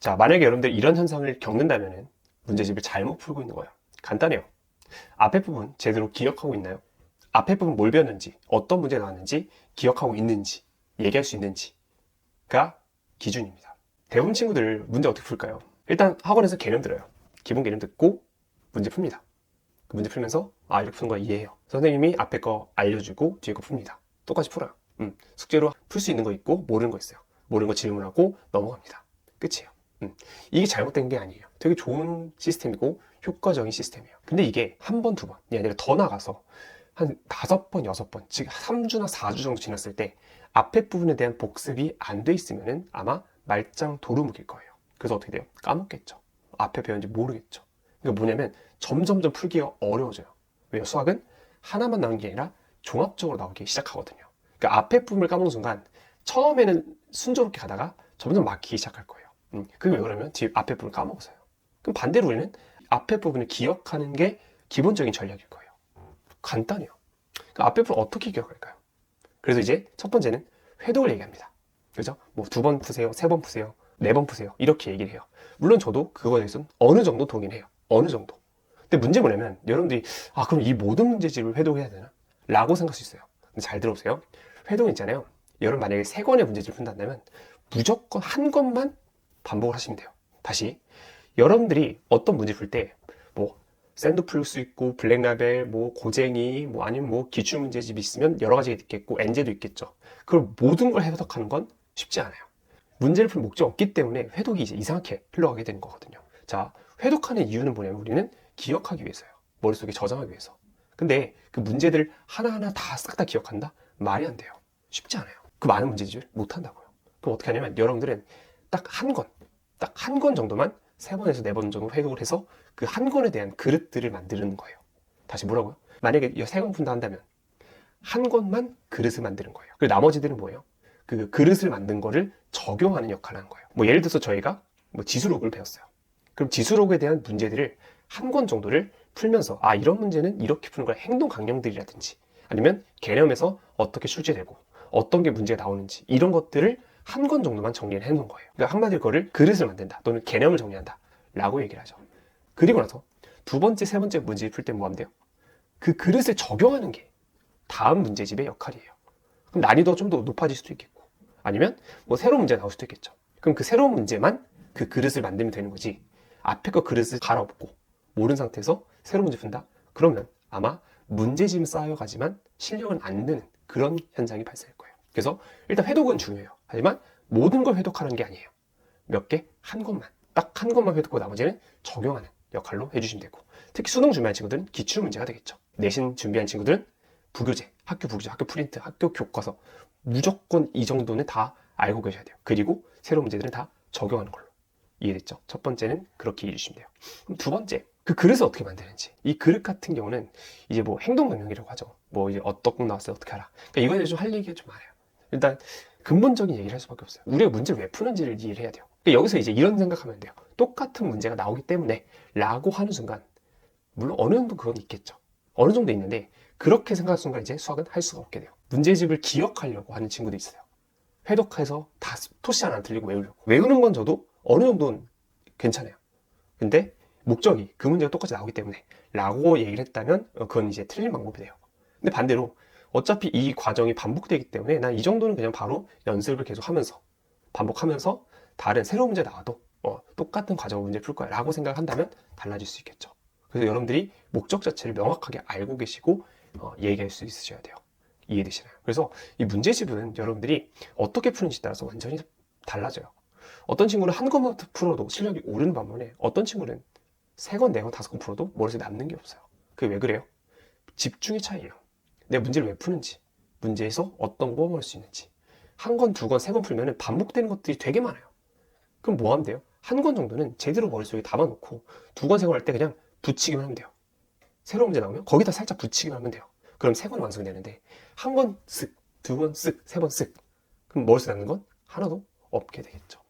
자, 만약에 여러분들 이런 현상을 겪는다면 문제집을 잘못 풀고 있는 거예요. 간단해요. 앞에 부분 제대로 기억하고 있나요? 앞에 부분 뭘 배웠는지, 어떤 문제 나왔는지 기억하고 있는지, 얘기할 수 있는지가 기준입니다. 대부분 친구들 문제 어떻게 풀까요? 일단 학원에서 개념 들어요. 기본 개념 듣고 문제 풉니다. 그 문제 풀면서 이렇게 푸는 거 이해해요. 선생님이 앞에 거 알려주고 뒤에 거 풉니다. 똑같이 풀어요. 숙제로 풀 수 있는 거 있고 모르는 거 있어요. 모르는 거 질문하고 넘어갑니다. 끝이에요. 이게 잘못된 게 아니에요. 되게 좋은 시스템이고 효과적인 시스템이에요. 근데 이게 한 번, 두 번이 아니라 더 나가서 한 5번, 6번, 즉 3주나 4주 정도 지났을 때 앞에 부분에 대한 복습이 안 돼 있으면 아마 말짱 도루묵일 거예요. 그래서 어떻게 돼요? 까먹겠죠. 앞에 배웠는지 모르겠죠. 그러니까 뭐냐면 점점점 풀기가 어려워져요. 왜요? 수학은 하나만 나오는 게 아니라 종합적으로 나오기 시작하거든요. 그러니까 앞에 부분을 까먹는 순간 처음에는 순조롭게 가다가 점점 막히기 시작할 거예요. 그게 왜 그러면 뒤에 앞에 부분을 까먹어서요. 그럼 반대로 우리는 앞에 부분을 기억하는 게 기본적인 전략일 거예요. 간단해요. 그러니까 앞에 부분 어떻게 기억할까요? 그래서 이제 첫 번째는 회독을 얘기합니다. 그죠? 뭐 2번 푸세요, 3번 푸세요, 4번 푸세요. 이렇게 얘기를 해요. 물론 저도 그거에 대해서는 어느 정도 동의해요. 어느 정도. 근데 문제 뭐냐면 여러분들이 그럼 이 모든 문제집을 회독해야 되나? 라고 생각할 수 있어요. 근데 잘 들어보세요. 회독 있잖아요. 여러분 만약에 3권의 문제집을 푼다면 무조건 한 권만 반복을 하시면 돼요. 다시 여러분들이 어떤 문제 풀 때 뭐 샌도 풀 수 있고 블랙라벨, 뭐 고쟁이, 뭐 아니면 뭐 기출 문제집이 있으면 여러 가지가 있겠고 엔제도 있겠죠. 그걸 모든 걸 해석하는 건 쉽지 않아요. 문제를 풀 목적이 없기 때문에 회독이 이제 이상하게 흘러가게 되는 거거든요. 자, 회독하는 이유는 뭐냐면 우리는 기억하기 위해서요. 머릿속에 저장하기 위해서. 근데 그 문제들을 하나하나 다 싹 다 기억한다? 말이 안 돼요. 쉽지 않아요. 그 많은 문제집을 못 한다고요. 그럼 어떻게 하냐면 여러분들은 딱 한 권 정도만 3번에서 4번 정도 회독을 해서 그 한 권에 대한 그릇들을 만드는 거예요. 다시 뭐라고요? 만약에 3권 푼다 한다면 한 권만 그릇을 만드는 거예요. 그리고 나머지들은 뭐예요? 그 그릇을 만든 거를 적용하는 역할을 하는 거예요. 뭐 예를 들어서 저희가 뭐 지수록을 배웠어요. 그럼 지수록에 대한 문제들을 한 권 정도를 풀면서 이런 문제는 이렇게 푸는 거야. 행동 강령들이라든지 아니면 개념에서 어떻게 출제되고 어떤 게 문제가 나오는지 이런 것들을 한 권 정도만 정리를 해놓은 거예요. 그러니까 한마디로 그거를 그릇을 만든다 또는 개념을 정리한다 라고 얘기를 하죠. 그리고 나서 2번째, 3번째 문제 풀 때 뭐 하면 돼요? 그 그릇을 적용하는 게 다음 문제집의 역할이에요. 그럼 난이도가 좀 더 높아질 수도 있겠고 아니면 뭐 새로운 문제가 나올 수도 있겠죠. 그럼 그 새로운 문제만 그 그릇을 만들면 되는 거지 앞에 거 그릇을 갈아엎고 모른 상태에서 새로운 문제 푼다? 그러면 아마 문제집은 쌓여가지만 실력은 안 느는 그런 현상이 발생할 거예요. 그래서 일단 회독은 중요해요. 하지만 모든 걸 회독하는 게 아니에요. 몇 개? 한 것만. 딱 한 것만 회독하고 나머지는 적용하는 역할로 해주시면 되고 특히 수능 준비한 친구들은 기출문제가 되겠죠. 내신 준비한 친구들은 부교재, 학교 부교재, 학교 프린트, 학교 교과서 무조건 이 정도는 다 알고 계셔야 돼요. 그리고 새로운 문제들은 다 적용하는 걸로. 이해됐죠? 첫 번째는 그렇게 이해해 주시면 돼요. 그럼 두 번째, 그 그릇을 어떻게 만드는지. 이 그릇 같은 경우는 이제 뭐 행동명령이라고 하죠. 뭐 이제 어떤 거 나왔어요, 어떻게 하라. 그러니까 이거에 대해서 할 얘기가 좀 많아요. 일단 근본적인 얘기를 할 수밖에 없어요. 우리가 문제를 왜 푸는지를 이해를 해야 돼요. 그러니까 여기서 이제 이런 생각하면 돼요. 똑같은 문제가 나오기 때문에 라고 하는 순간 물론 어느 정도 그건 있겠죠. 어느 정도 있는데 그렇게 생각하는 순간 이제 수학은 할 수가 없게 돼요. 문제집을 기억하려고 하는 친구도 있어요. 회독해서 다 토시 하나 안 틀리고 외우려고. 외우는 건 저도 어느 정도는 괜찮아요. 근데 목적이 그 문제가 똑같이 나오기 때문에 라고 얘기를 했다면 그건 이제 틀린 방법이 돼요. 근데 반대로 어차피 이 과정이 반복되기 때문에 난 이 정도는 그냥 바로 연습을 계속 하면서 반복하면서 다른 새로운 문제 나와도 똑같은 과정 문제 풀 거야 라고 생각한다면 달라질 수 있겠죠. 그래서 여러분들이 목적 자체를 명확하게 알고 계시고 얘기할 수 있으셔야 돼요. 이해되시나요? 그래서 이 문제집은 여러분들이 어떻게 푸는지 따라서 완전히 달라져요. 어떤 친구는 한 권만 풀어도 실력이 오르는 반면에 어떤 친구는 3권, 4권, 5권 풀어도 머릿속에 남는 게 없어요. 그게 왜 그래요? 집중의 차이예요. 내가 문제를 왜 푸는지, 문제에서 어떤 거 뽑아낼 수 있는지. 한 권, 2권, 3권 풀면 반복되는 것들이 되게 많아요. 그럼 뭐 하면 돼요? 한 권 정도는 제대로 머릿속에 담아놓고 2권, 3권 할 때 그냥 붙이기만 하면 돼요. 새로운 문제 나오면 거기다 살짝 붙이기만 하면 돼요. 그럼 3권 완성이 되는데 한 권 쓱, 2권 쓱, 3번 쓱. 그럼 머릿속에 남는 건 하나도 없게 되겠죠.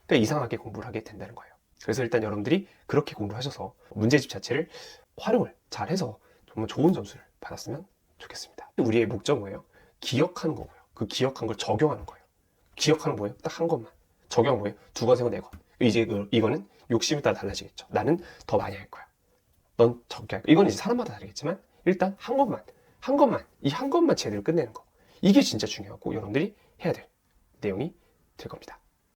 그러니까 이상하게 공부를 하게 된다는 거예요. 그래서 일단 여러분들이 그렇게 공부하셔서 문제집 자체를 활용을 잘해서 정말 좋은 점수를 받았으면 좋겠습니다. 우리의 목적은 뭐예요? 기억하는 거고요. 그 기억한 걸 적용하는 거예요. 기억하는 뭐예요? 딱 한 것만. 적용 뭐예요? 2권, 3권, 4권. 이제 이거는 욕심에 따라 달라지겠죠. 나는 더 많이 할 거야. 넌 적게 할 거야. 이건 이제 사람마다 다르겠지만 일단 이 한 것만 제대로 끝내는 거. 이게 진짜 중요하고 여러분들이 해야 될 내용이 될 겁니다.